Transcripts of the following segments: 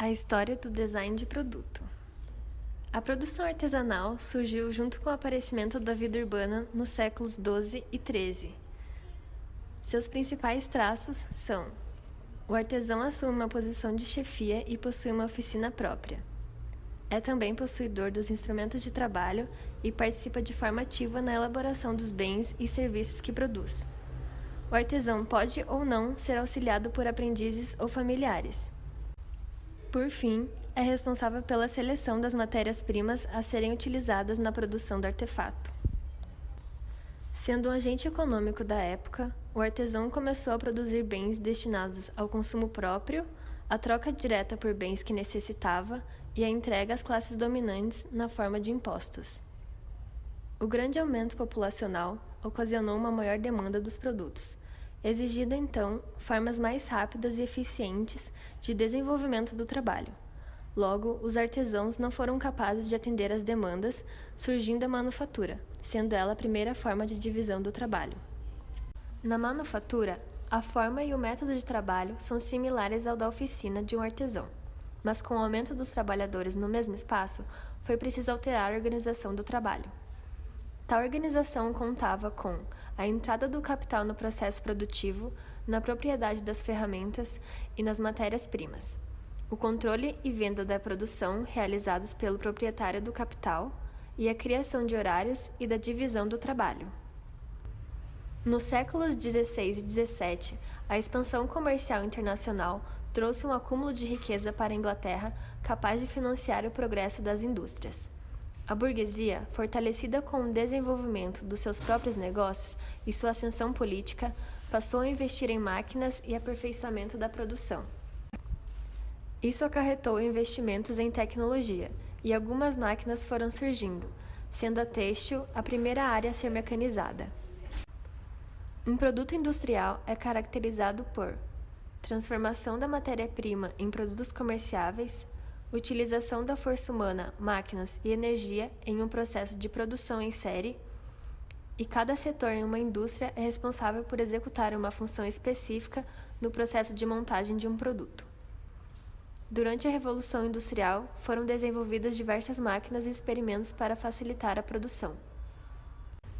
A história do design de produto. A produção artesanal surgiu junto com o aparecimento da vida urbana nos séculos XII e XIII. Seus principais traços são: o artesão assume uma posição de chefia e possui uma oficina própria. É também possuidor dos instrumentos de trabalho e participa de forma ativa na elaboração dos bens e serviços que produz. O artesão pode ou não ser auxiliado por aprendizes ou familiares. Por fim, é responsável pela seleção das matérias-primas a serem utilizadas na produção do artefato. Sendo um agente econômico da época, o artesão começou a produzir bens destinados ao consumo próprio, à troca direta por bens que necessitava e à entrega às classes dominantes na forma de impostos. O grande aumento populacional ocasionou uma maior demanda dos produtos, exigindo então formas mais rápidas e eficientes de desenvolvimento do trabalho. Logo, os artesãos não foram capazes de atender às demandas, surgindo a manufatura, sendo ela a primeira forma de divisão do trabalho. Na manufatura, a forma e o método de trabalho são similares ao da oficina de um artesão, mas com o aumento dos trabalhadores no mesmo espaço, foi preciso alterar a organização do trabalho. Tal organização contava com a entrada do capital no processo produtivo, na propriedade das ferramentas e nas matérias-primas, o controle e venda da produção realizados pelo proprietário do capital e a criação de horários e da divisão do trabalho. Nos séculos XVI e XVII, a expansão comercial internacional trouxe um acúmulo de riqueza para a Inglaterra capaz de financiar o progresso das indústrias. A burguesia, fortalecida com o desenvolvimento dos seus próprios negócios e sua ascensão política, passou a investir em máquinas e aperfeiçoamento da produção. Isso acarretou investimentos em tecnologia, e algumas máquinas foram surgindo, sendo a têxtil a primeira área a ser mecanizada. Um produto industrial é caracterizado por transformação da matéria-prima em produtos comerciáveis, utilização da força humana, máquinas e energia em um processo de produção em série, e cada setor em uma indústria é responsável por executar uma função específica no processo de montagem de um produto. Durante a Revolução Industrial, foram desenvolvidas diversas máquinas e experimentos para facilitar a produção.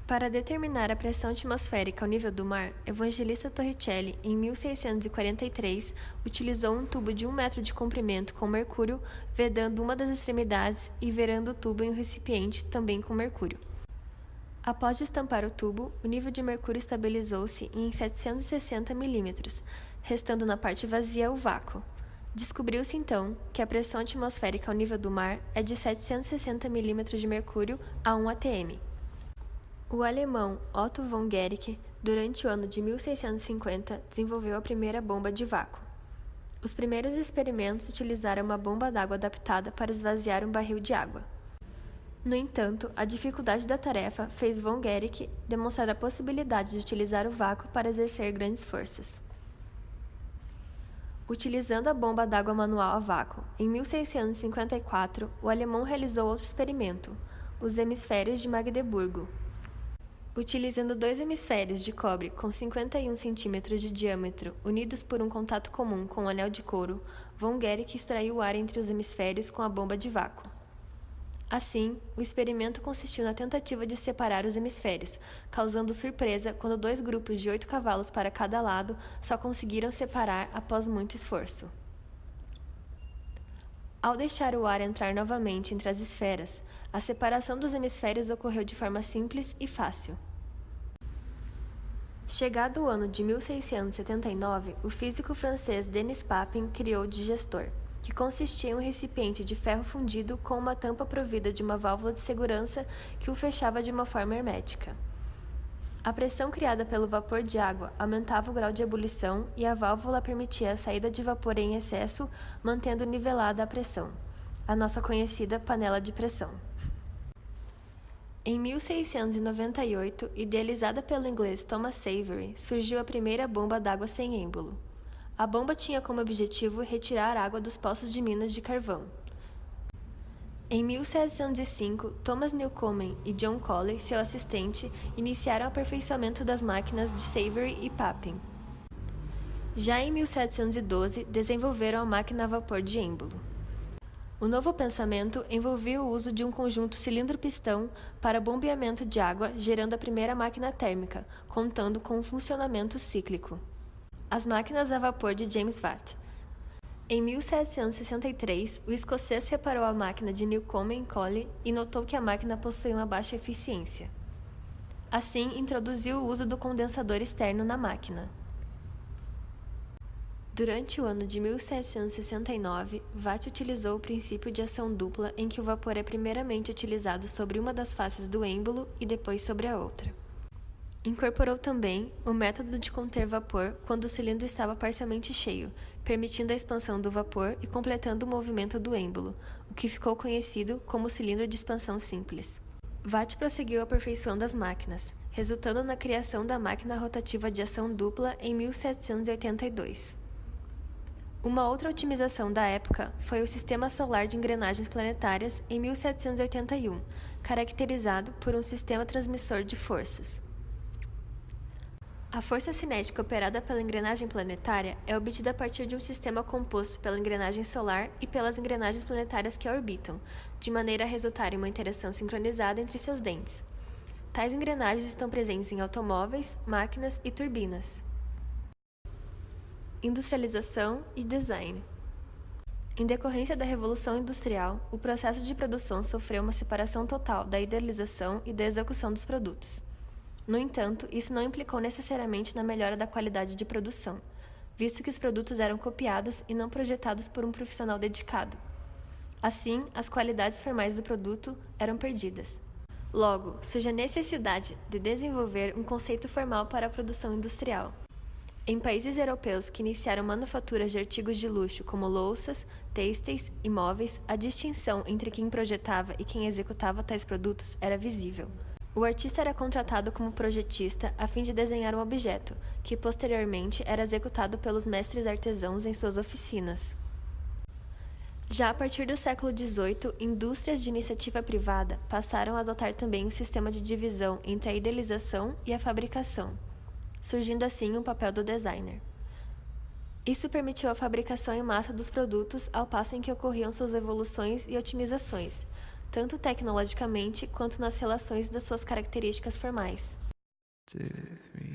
Para determinar a pressão atmosférica ao nível do mar, Evangelista Torricelli, em 1643, utilizou um tubo de 1 metro de comprimento com mercúrio, vedando uma das extremidades e verando o tubo em um recipiente, também com mercúrio. Após destampar o tubo, o nível de mercúrio estabilizou-se em 760 milímetros, restando na parte vazia o vácuo. Descobriu-se, então, que a pressão atmosférica ao nível do mar é de 760 milímetros de mercúrio a 1 atm. O alemão Otto von Guericke, durante o ano de 1650, desenvolveu a primeira bomba de vácuo. Os primeiros experimentos utilizaram uma bomba d'água adaptada para esvaziar um barril de água. No entanto, a dificuldade da tarefa fez von Guericke demonstrar a possibilidade de utilizar o vácuo para exercer grandes forças. Utilizando a bomba d'água manual a vácuo, em 1654, o alemão realizou outro experimento, os hemisférios de Magdeburgo. Utilizando 2 hemisférios de cobre com 51 cm de diâmetro, unidos por um contato comum com um anel de couro, von Guericke extraiu o ar entre os hemisférios com a bomba de vácuo. Assim, o experimento consistiu na tentativa de separar os hemisférios, causando surpresa quando 2 grupos de 8 cavalos para cada lado só conseguiram separar após muito esforço. Ao deixar o ar entrar novamente entre as esferas, a separação dos hemisférios ocorreu de forma simples e fácil. Chegado o ano de 1679, o físico francês Denis Papin criou o digestor, que consistia em um recipiente de ferro fundido com uma tampa provida de uma válvula de segurança que o fechava de uma forma hermética. A pressão criada pelo vapor de água aumentava o grau de ebulição e a válvula permitia a saída de vapor em excesso, mantendo nivelada a pressão, a nossa conhecida panela de pressão. Em 1698, idealizada pelo inglês Thomas Savery, surgiu a primeira bomba d'água sem êmbolo. A bomba tinha como objetivo retirar água dos poços de minas de carvão. Em 1705, Thomas Newcomen e John Coley, seu assistente, iniciaram o aperfeiçoamento das máquinas de Savery e Papin. Já em 1712, desenvolveram a máquina a vapor de êmbolo. O novo pensamento envolvia o uso de um conjunto cilindro-pistão para bombeamento de água, gerando a primeira máquina térmica, contando com um funcionamento cíclico. As máquinas a vapor de James Watt. Em 1763, o escocês reparou a máquina de Newcomen Colley e notou que a máquina possuía uma baixa eficiência. Assim, introduziu o uso do condensador externo na máquina. Durante o ano de 1769, Watt utilizou o princípio de ação dupla em que o vapor é primeiramente utilizado sobre uma das faces do êmbolo e depois sobre a outra. Incorporou também o método de conter vapor quando o cilindro estava parcialmente cheio, permitindo a expansão do vapor e completando o movimento do êmbolo, o que ficou conhecido como cilindro de expansão simples. Watt prosseguiu aperfeiçoando as máquinas, resultando na criação da máquina rotativa de ação dupla em 1782. Uma outra otimização da época foi o sistema solar de engrenagens planetárias em 1781, caracterizado por um sistema transmissor de forças. A força cinética operada pela engrenagem planetária é obtida a partir de um sistema composto pela engrenagem solar e pelas engrenagens planetárias que a orbitam, de maneira a resultar em uma interação sincronizada entre seus dentes. Tais engrenagens estão presentes em automóveis, máquinas e turbinas. Industrialização e design. Em decorrência da Revolução Industrial, o processo de produção sofreu uma separação total da idealização e da execução dos produtos. No entanto, isso não implicou necessariamente na melhora da qualidade de produção, visto que os produtos eram copiados e não projetados por um profissional dedicado. Assim, as qualidades formais do produto eram perdidas. Logo, surge a necessidade de desenvolver um conceito formal para a produção industrial. Em países europeus que iniciaram manufaturas de artigos de luxo como louças, têxteis e móveis, a distinção entre quem projetava e quem executava tais produtos era visível. O artista era contratado como projetista a fim de desenhar um objeto, que posteriormente era executado pelos mestres artesãos em suas oficinas. Já a partir do século XVIII, indústrias de iniciativa privada passaram a adotar também o sistema de divisão entre a idealização e a fabricação, surgindo assim o papel do designer. Isso permitiu a fabricação em massa dos produtos ao passo em que ocorriam suas evoluções e otimizações, tanto tecnologicamente quanto nas relações das suas características formais. 2, 3.